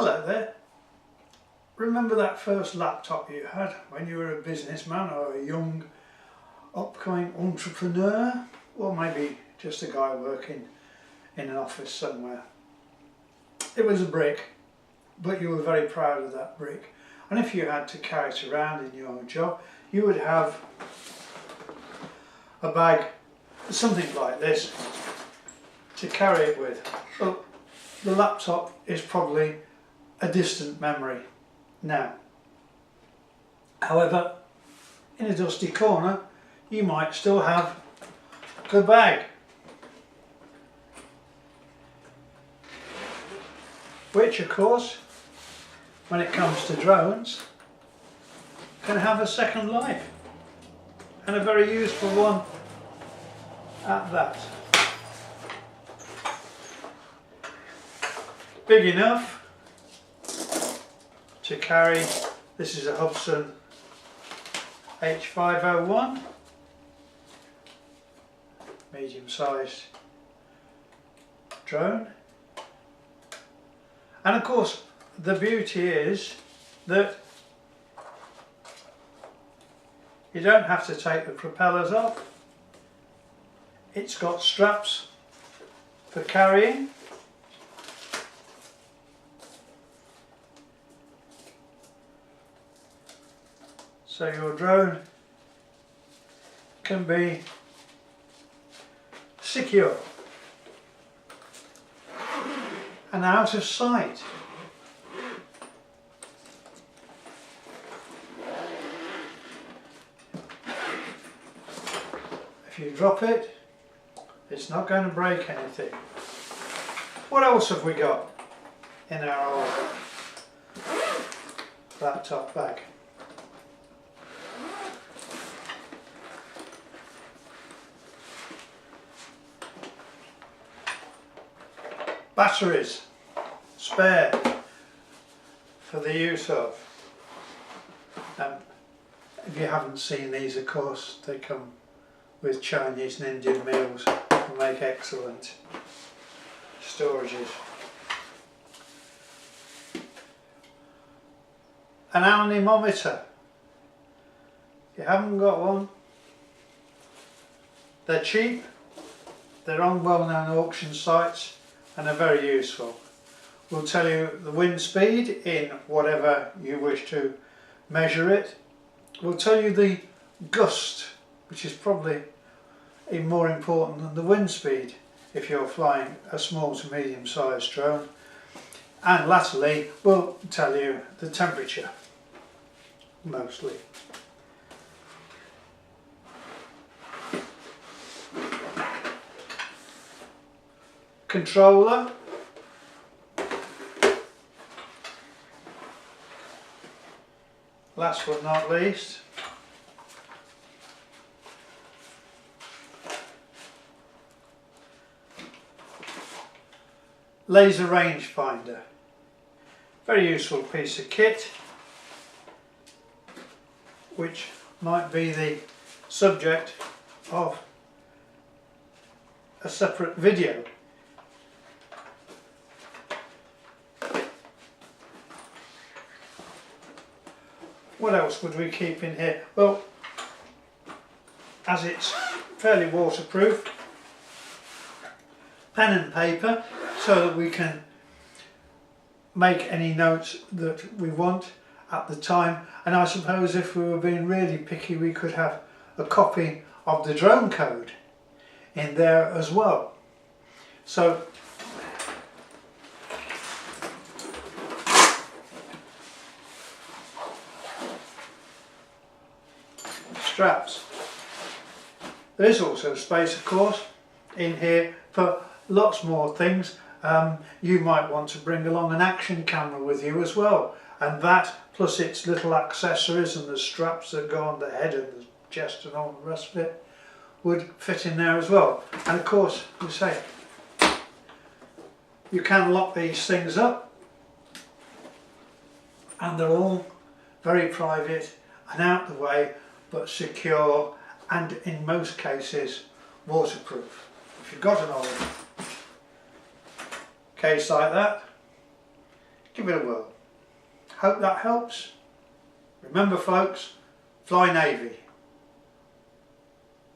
Hello there. Remember that first laptop you had when you were a businessman or a young upcoming entrepreneur, or maybe just a guy working in an office somewhere? It was a brick, but you were very proud of that brick, and if you had to carry it around in your job, you would have a bag, something like this, to carry it with. Well, the laptop is probably a distant memory now. However, in a dusty corner you might still have the bag, which of course, when it comes to drones, can have a second life, and a very useful one at that. Big enough to carry. This is a Hubsan H501, medium-sized drone, and of course the beauty is that you don't have to take the propellers off. It's got straps for carrying, so your drone can be secure and out of sight. If you drop it, it's not going to break anything. What else have we got in our old laptop bag? Batteries, spare, for the use of. If you haven't seen these, of course, they come with Chinese and Indian meals and make excellent storages. An anemometer. If you haven't got one, they're cheap, they're on well-known auction sites, and are very useful. We'll tell you the wind speed in whatever you wish to measure it. We'll tell you the gust, which is probably even more important than the wind speed if you're flying a small to medium sized drone. And lastly, we'll tell you the temperature, mostly. Controller, last but not least, laser rangefinder. Very useful piece of kit, which might be the subject of a separate video. What else would we keep in here? Well, as it's fairly waterproof, pen and paper so that we can make any notes that we want at the time, and I suppose if we were being really picky we could have a copy of the drone code in there as well. So straps. There is also space, of course, in here for lots more things. You might want to bring along an action camera with you as well, and that plus its little accessories and the straps that go on the head and the chest and all the rest of it would fit in there as well. And of course, you say, you can lock these things up, and they're all very private and out the way, but secure, and in most cases waterproof. If you've got an old case like that, give it a whirl. Hope that helps. Remember folks, fly Navy.